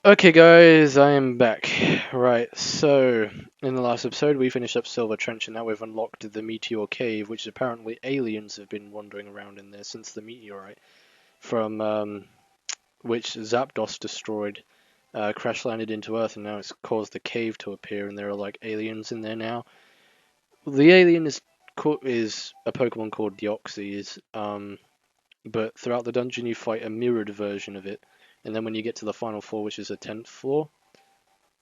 Okay, guys, I am back. Right, so in the last episode, we finished up Silver Trench, and now we've unlocked the Meteor Cave, which apparently aliens have been wandering around in there since the meteorite from which Zapdos destroyed, crash landed into Earth, and now it's caused the cave to appear, and there are like aliens in there now. The alien is a Pokemon called Deoxys, but throughout the dungeon you fight a mirrored version of it, and then when you get to the final floor, which is the 10th floor.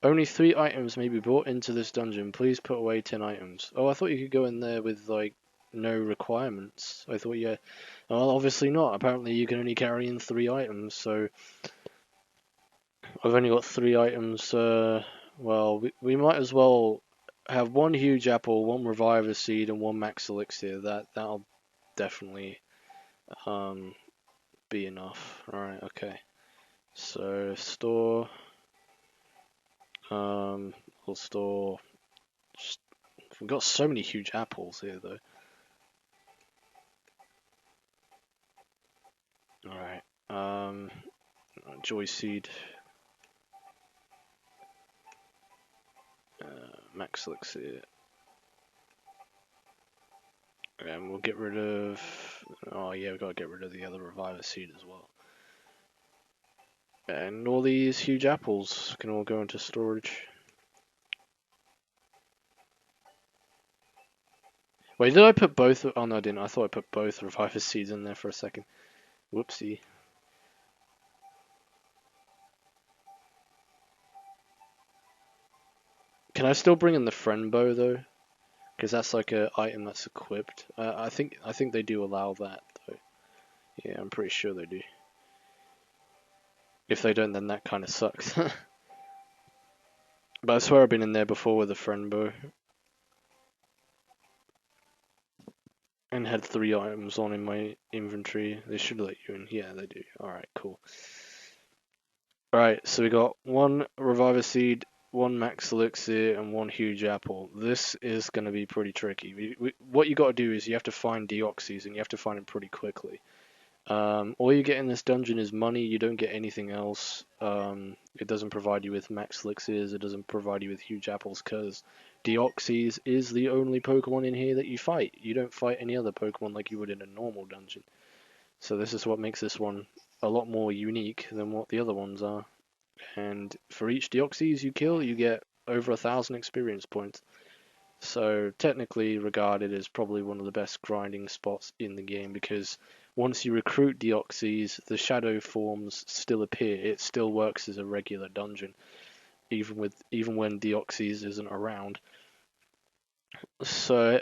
Only 3 items may be brought into this dungeon. Please put away 10 items. Oh, I thought you could go in there with, like, no requirements. I thought, yeah. Well, obviously not. Apparently you can only carry in 3 items, so I've only got 3 items. Well, we might as well have 1 huge apple, 1 reviver seed, and 1 max elixir. That'll definitely um be enough. Alright, okay. So, store. We'll store. We've got so many huge apples here, though. Alright. Joy Seed. Max Elixir. And we'll get rid of. Oh, yeah, we've got to get rid of the other Reviver Seed as well. And all these huge apples can all go into storage. Wait, did I put both? Oh, no, I didn't. I thought I put both Reviver Seeds in there for a second. Whoopsie. Can I still bring in the Friend Bow, though? Because that's like a item that's equipped. I think they do allow that, though. Yeah, I'm pretty sure they do. If they don't, then that kind of sucks. But I swear I've been in there before with a Friend Bow. And had 3 items on in my inventory. They should let you in. Yeah, they do. Alright, cool. Alright, so we got 1 Reviver Seed, 1 Max Elixir, and 1 Huge Apple. This is going to be pretty tricky. What you got to do is you have to find Deoxys, and you have to find them pretty quickly. All you get in this dungeon is money. You don't get anything else. It doesn't provide you with Max Elixirs. It doesn't provide you with Huge Apples, because Deoxys is the only Pokemon in here that you fight. You don't fight any other Pokemon like you would in a normal dungeon. So this is what makes this one a lot more unique than what the other ones are. And for each Deoxys you kill, you get over 1,000 experience points. So technically regarded as probably one of the best grinding spots in the game, because once you recruit Deoxys, the shadow forms still appear. It still works as a regular dungeon, even when Deoxys isn't around. So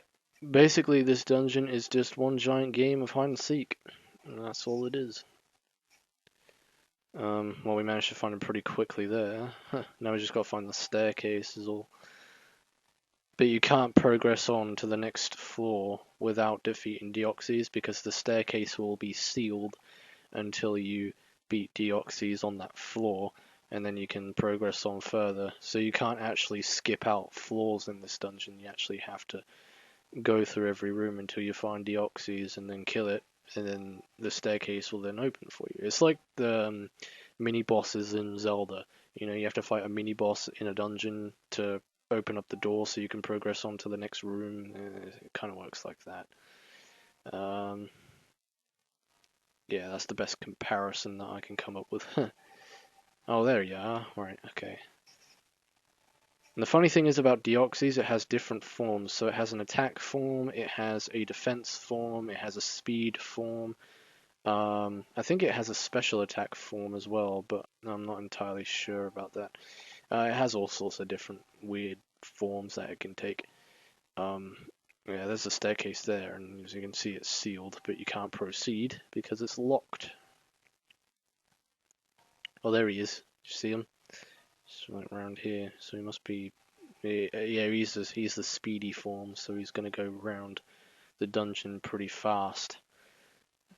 basically this dungeon is just one giant game of hide and seek. And that's all it is. Well, we managed to find him pretty quickly there. Now we just got to find the staircase is all. But you can't progress on to the next floor without defeating Deoxys, because the staircase will be sealed until you beat Deoxys on that floor, and then you can progress on further. So you can't actually skip out floors in this dungeon. You actually have to go through every room until you find Deoxys and then kill it, and then the staircase will then open for you. It's like the mini bosses in Zelda. You know, you have to fight a mini boss in a dungeon to open up the door so you can progress on to the next room. It kind of works like that. Yeah, that's the best comparison that I can come up with. Oh, there you are. Right, okay. And the funny thing is about Deoxys, it has different forms. So it has an attack form, it has a defense form, it has a speed form. I think it has a special attack form as well, but I'm not entirely sure about that. It has all sorts of different weird forms that it can take. Yeah, there's a staircase there, and as you can see, it's sealed, but you can't proceed because it's locked. Oh, there he is. You see him? Just right around here. So he must be. Yeah, he's the speedy form, so he's gonna go around the dungeon pretty fast.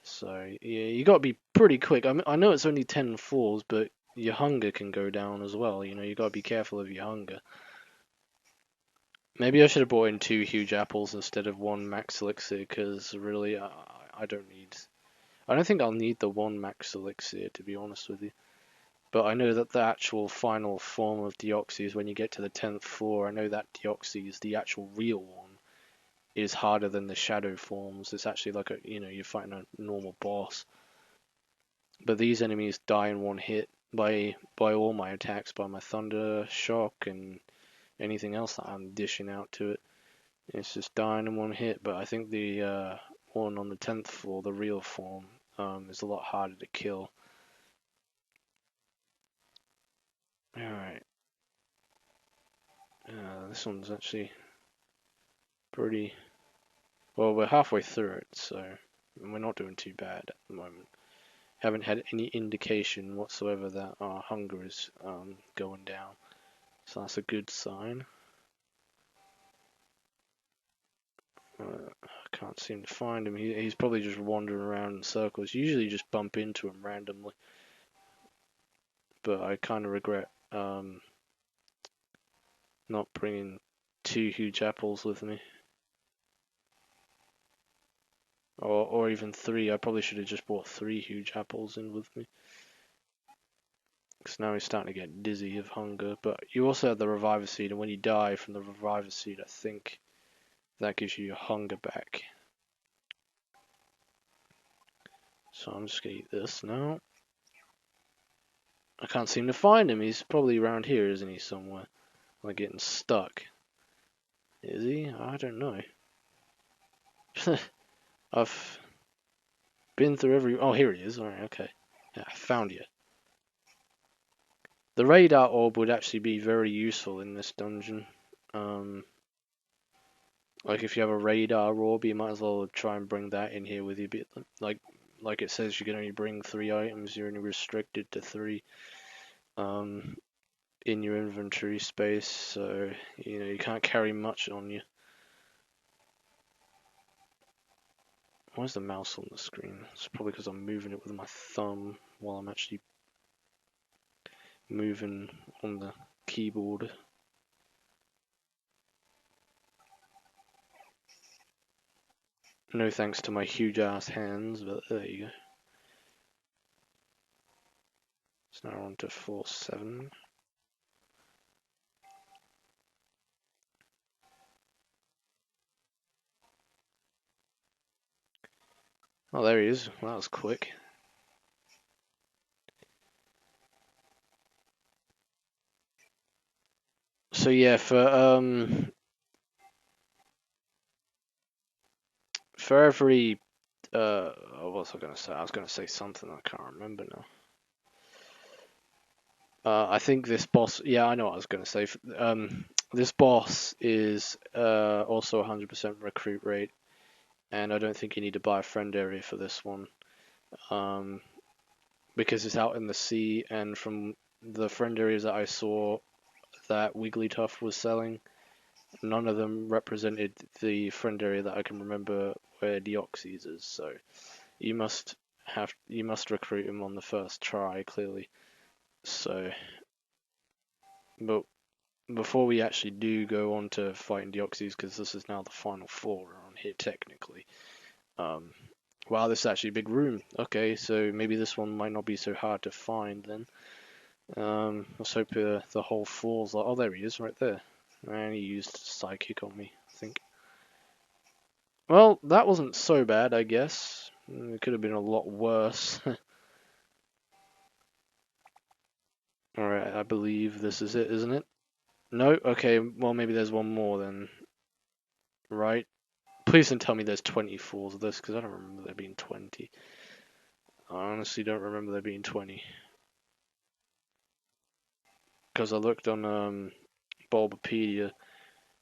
So yeah, you got to be pretty quick. I know it's only 10 floors, but your hunger can go down as well. You know, you got to be careful of your hunger. Maybe I should have brought in 2 huge apples instead of 1 max elixir, because really, I don't need. I don't think I'll need the 1 max elixir, to be honest with you. But I know that the actual final form of Deoxys, when you get to the 10th floor, I know that Deoxys, the actual real one, is harder than the shadow forms. It's actually like you're fighting a normal boss. But these enemies die in one hit by all my attacks, by my thunder, shock, and anything else that I'm dishing out to it. It's just dying in one hit. But I think the one on the 10th floor, the real form, is a lot harder to kill. Alright. This one's actually pretty... Well, we're halfway through it, so we're not doing too bad at the moment. Haven't had any indication whatsoever that our hunger is going down. So that's a good sign. I can't seem to find him. He's probably just wandering around in circles. Usually just bump into him randomly. But I kind of regret not bringing 2 huge apples with me. Or even 3. I probably should have just brought 3 huge apples in with me. Because now he's starting to get dizzy of hunger. But you also have the Reviver Seed, and when you die from the Reviver Seed, I think that gives you your hunger back. So I'm just gonna eat this now. I can't seem to find him. He's probably around here, isn't he, somewhere? Like getting stuck. Is he? I don't know. I've been through every... Oh, here he is. Alright, okay. Yeah, I found you. The radar orb would actually be very useful in this dungeon. Like if you have a radar orb, you might as well try and bring that in here with you. Like it says, you can only bring 3 items. You're only restricted to 3 in your inventory space. So you can't carry much on you. Why's the mouse on the screen? It's probably because I'm moving it with my thumb while I'm actually moving on the keyboard. No thanks to my huge ass hands, but there you go. It's now on to 4-7. Oh, there he is. Well, that was quick. So yeah, for every what was I gonna say? I was gonna say something I can't remember now. I think this boss. Yeah, I know what I was gonna say. This boss is also 100% recruit rate, and I don't think you need to buy a friend area for this one, because it's out in the sea, and from the friend areas that I saw that Wigglytuff was selling, none of them represented the friend area that I can remember where Deoxys is. So you must recruit him on the first try, clearly. So, but before we actually do go on to fighting Deoxys, because this is now the final 4 on here technically. Wow, this is actually a big room. Okay, so maybe this one might not be so hard to find then. Let's hope the whole floor's like... Oh, there he is, right there. And he used Psychic on me, I think. Well, that wasn't so bad, I guess. It could have been a lot worse. Alright, I believe this is it, isn't it? No? Okay, well maybe there's one more then. Right? Please don't tell me there's 24 of this, because I don't remember there being 20. I honestly don't remember there being 20. Because I looked on Bulbapedia,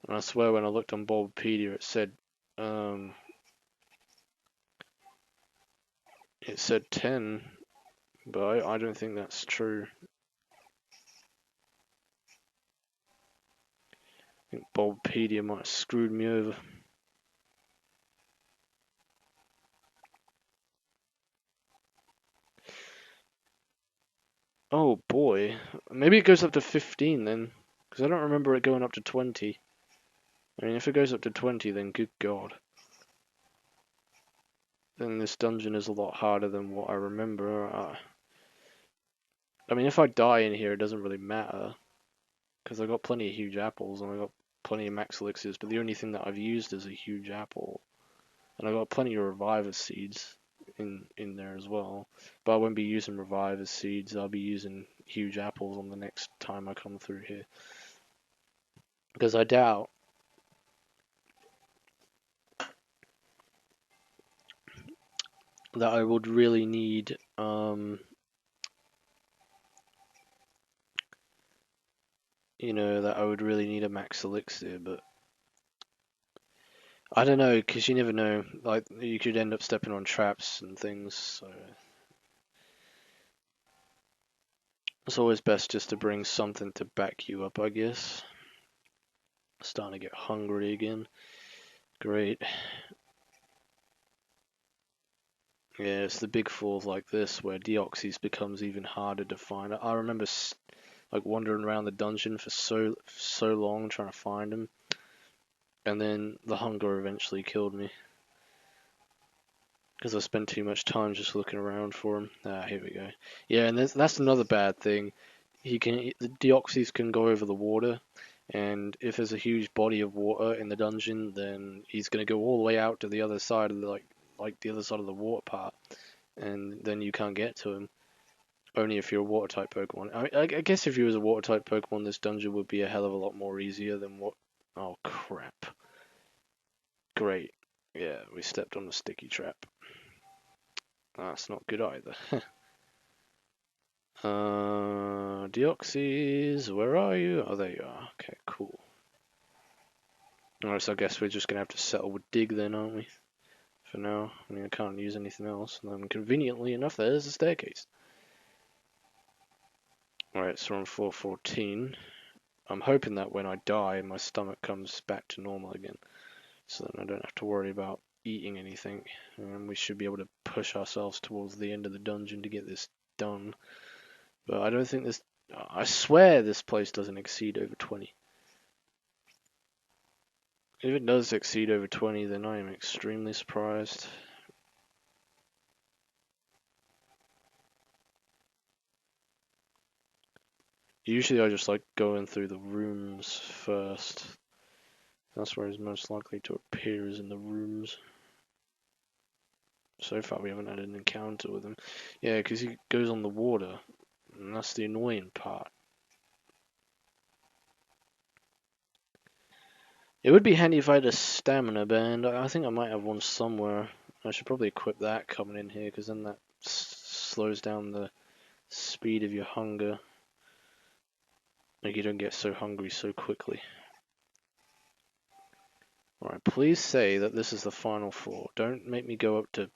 and I swear when I looked on Bulbapedia it said 10, but I don't think that's true. I think Bulbapedia might have screwed me over. Oh boy, maybe it goes up to 15 then, because I don't remember it going up to 20. I mean, if it goes up to 20, then good god. Then this dungeon is a lot harder than what I remember. I mean, if I die in here, it doesn't really matter, because I got plenty of huge apples and I got plenty of max elixirs, but the only thing that I've used is a huge apple. And I got plenty of reviver seeds in there as well. But I won't be using reviver seeds, I'll be using huge apples on the next time I come through here. Because I doubt that I would really need you know, that I would really need a max elixir, but I don't know, because you never know, like, you could end up stepping on traps and things, so it's always best just to bring something to back you up, I guess. Starting to get hungry again. Great. Yeah, it's the big falls like this where Deoxys becomes even harder to find. I remember like wandering around the dungeon for so long trying to find him, and then the hunger eventually killed me because I spent too much time just looking around for him. Ah, here we go. Yeah, and that's another bad thing. The Deoxys can go over the water, and if there's a huge body of water in the dungeon, then he's gonna go all the way out to the other side of the, like the other side of the water part, and then you can't get to him. Only if you're a water type Pokemon. I guess if you was a water type Pokemon, this dungeon would be a hell of a lot more easier than what. Oh crap! Great. Yeah, we stepped on a sticky trap. That's not good either. Deoxys, where are you? Oh, there you are. Okay, cool. Alright, so I guess we're just gonna have to settle with Dig then, aren't we? For now. I mean, I can't use anything else. And then conveniently enough, there's a staircase. Alright, so we're on 414. I'm hoping that when I die, my stomach comes back to normal again. So then I don't have to worry about eating anything. And we should be able to push ourselves towards the end of the dungeon to get this done. But I don't think this... I swear this place doesn't exceed over 20. If it does exceed over 20, then I am extremely surprised. Usually I just like going through the rooms first. That's where he's most likely to appear, is in the rooms. So far we haven't had an encounter with him. Yeah, because he goes on the water, and that's the annoying part. It would be handy if I had a stamina band. I think I might have one somewhere. I should probably equip that coming in here, because then that slows down the speed of your hunger. Like you don't get so hungry so quickly. Alright, please say that this is the final floor. Don't make me go up to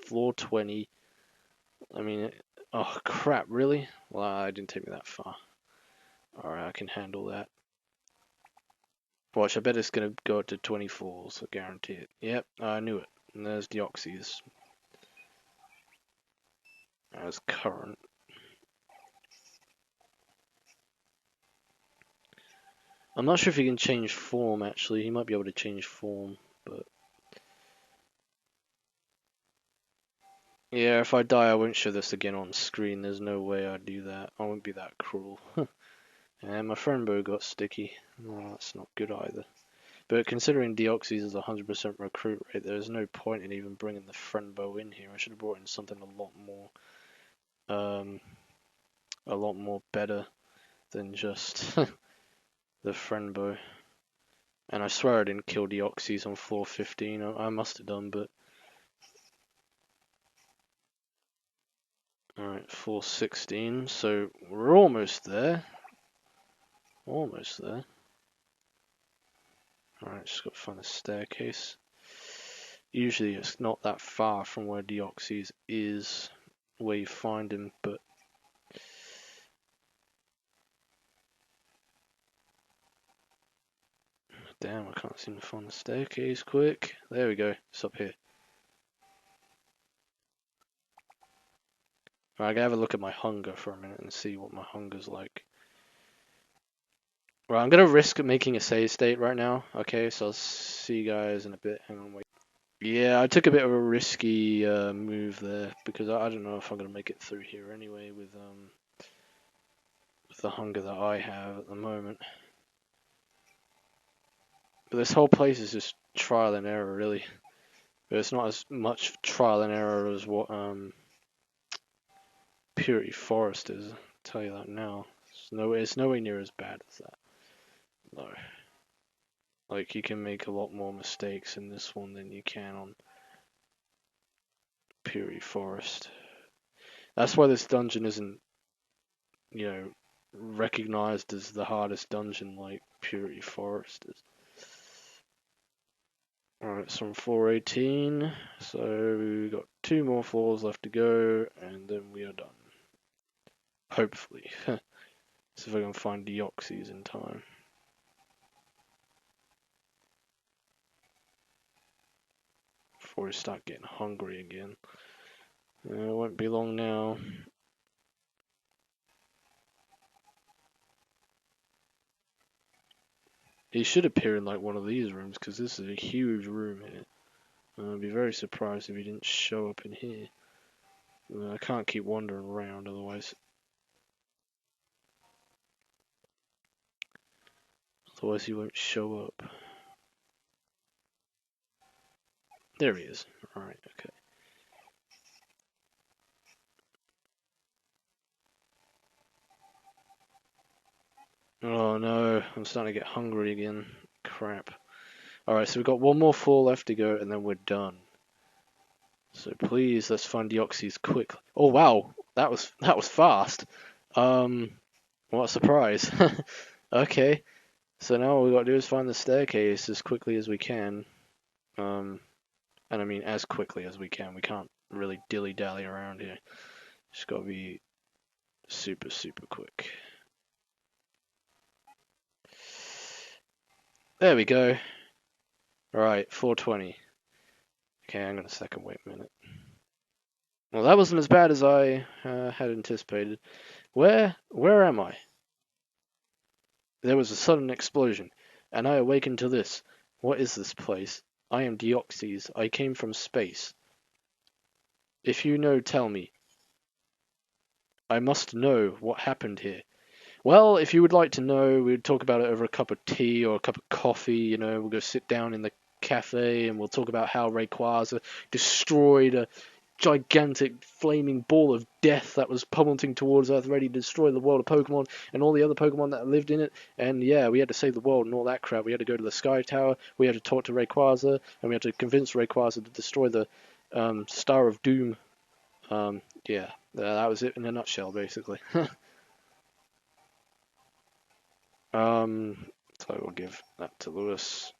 floor 20. I mean, oh crap, really? Well, it didn't take me that far. Alright, I can handle that. Watch, I bet it's gonna go up to 24, so guarantee it. Yep, I knew it. And there's Deoxys. As current. I'm not sure if he can change form, actually. He might be able to change form, but... Yeah, if I die, I won't show this again on screen. There's no way I'd do that. I won't be that cruel. And my friend Bo got sticky. No, that's not good either. But considering Deoxys is 100% recruit rate, there's no point in even bringing the friend Bo in here. I should have brought in something a lot more better than just the friend Bo. And I swear I didn't kill Deoxys on floor 15. I must have done, but... Alright, floor 16. So we're almost there. Almost there. Alright, just got to find a staircase. Usually it's not that far from where Deoxys is, where you find him, but... Damn, I can't seem to find the staircase quick. There we go, it's up here. Right, I gotta have a look at my hunger for a minute and see what my hunger's like. Right, I'm gonna risk making a save state right now. Okay, so I'll see you guys in a bit. Hang on, wait. Yeah, I took a bit of a risky move there because I don't know if I'm gonna make it through here anyway with the hunger that I have at the moment. But this whole place is just trial and error, really. But it's not as much trial and error as what Purity Forest is. I'll tell you that now. It's nowhere near as bad as that. No. Like, you can make a lot more mistakes in this one than you can on Purity Forest. That's why this dungeon isn't, you know, recognized as the hardest dungeon like Purity Forest is. Alright, so I'm 418, so we've got 2 more floors left to go, and then we are done. Hopefully. See if I can find Deoxys in time. Before we start getting hungry again. It won't be long now. He should appear in like one of these rooms, because this is a huge room here. I'd be very surprised if he didn't show up in here. I can't keep wandering around otherwise. Otherwise he won't show up. There he is. Alright, okay. Oh no, I'm starting to get hungry again. Crap. Alright, so we've got 1 more floor left to go and then we're done. So please, let's find Deoxys quick. Oh wow, that was fast. What a surprise. Okay, so now all we gotta do is find the staircase as quickly as we can. And I mean as quickly as we can. We can't really dilly-dally around here. Just gotta be super, super quick. There we go. Alright, 420. Okay, hang on a second, wait a minute. Well, that wasn't as bad as I had anticipated. Where am I? There was a sudden explosion, and I awakened to this. What is this place? I am Deoxys. I came from space. If you know, tell me. I must know what happened here. Well, if you would like to know, we'd talk about it over a cup of tea or a cup of coffee, you know, we'll go sit down in the cafe and we'll talk about how Rayquaza destroyed a gigantic flaming ball of death that was pummeling towards Earth, ready to destroy the world of Pokemon and all the other Pokemon that lived in it. And yeah, we had to save the world and all that crap. We had to go to the Sky Tower, we had to talk to Rayquaza, and we had to convince Rayquaza to destroy the Star of Doom. Yeah, that was it in a nutshell, basically. So we'll give that to Lewis.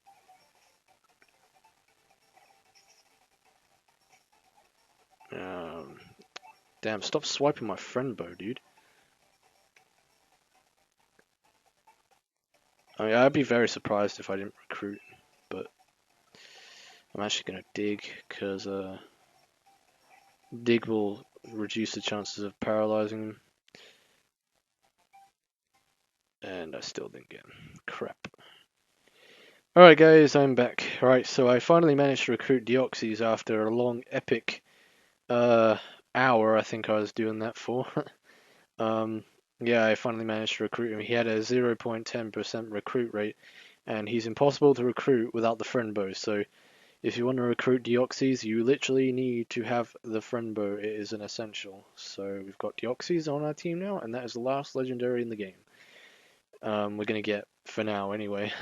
Damn, stop swiping my friend bow, dude. I mean, I'd be very surprised if I didn't recruit, but I'm actually gonna dig, because dig will reduce the chances of paralyzing him. And I still didn't get him. Crap. Alright guys, I'm back. Alright, so I finally managed to recruit Deoxys after a long, epic hour I think I was doing that for. Yeah, I finally managed to recruit him. He had a 0.10% recruit rate, and he's impossible to recruit without the friend bow. So if you want to recruit Deoxys, you literally need to have the friend bow. It is an essential. So we've got Deoxys on our team now, and that is the last legendary in the game. We're going to get, for now anyway.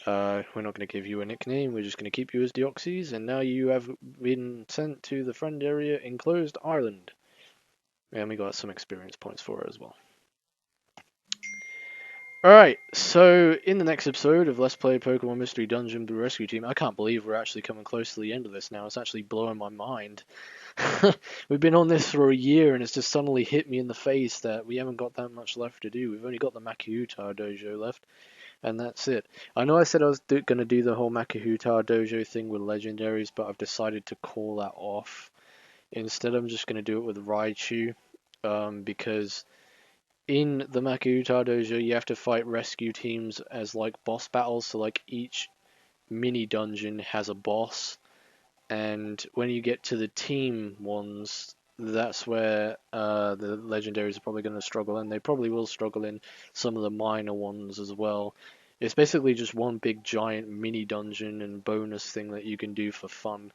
We're not going to give you a nickname, we're just going to keep you as Deoxys, and now you have been sent to the friend area Enclosed Island. And we got some experience points for it as well. Alright, so in the next episode of Let's Play Pokemon Mystery Dungeon Blue Rescue Team, I can't believe we're actually coming close to the end of this now, it's actually blowing my mind. We've been on this for a year and it's just suddenly hit me in the face that we haven't got that much left to do. We've only got the Makuhita Dojo left, and that's it. I know I said I was going to do the whole Makuhita Dojo thing with legendaries, but I've decided to call that off. Instead, I'm just going to do it with Raichu, because in the Makuhita Dojo, you have to fight rescue teams as like boss battles, so like each mini dungeon has a boss, and when you get to the team ones, that's where the legendaries are probably going to struggle, and they probably will struggle in some of the minor ones as well. It's basically just one big giant mini dungeon and bonus thing that you can do for fun.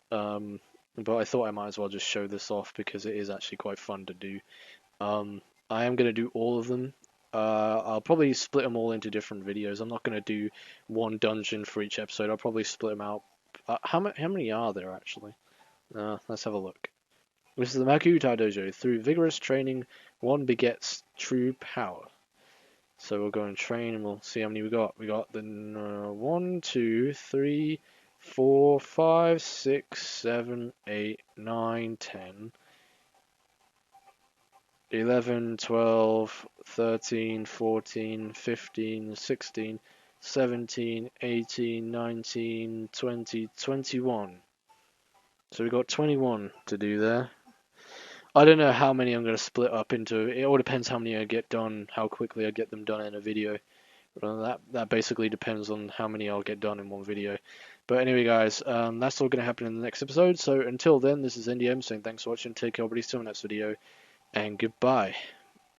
But I thought I might as well just show this off because it is actually quite fun to do. I am going to do all of them. I'll probably split them all into different videos. I'm not going to do one dungeon for each episode. I'll probably split them out. How many are there actually? Let's have a look. This is the Makuuta Dojo. Through vigorous training, one begets true power. So we'll go and train and we'll see how many we got. We got the 1, 2, 3, 4, 5, 6, 7, 8, 9, 10, 11, 12, 13, 14, 15, 16, 17, 18, 19, 20, 21. So we got 21 to do there. I don't know how many I'm going to split up into. It all depends how many I get done, how quickly I get them done in a video. That basically depends on how many I'll get done in one video. But anyway, guys, that's all going to happen in the next episode. So until then, this is NDM saying thanks for watching. Take care, everybody. See you in the next video, and goodbye.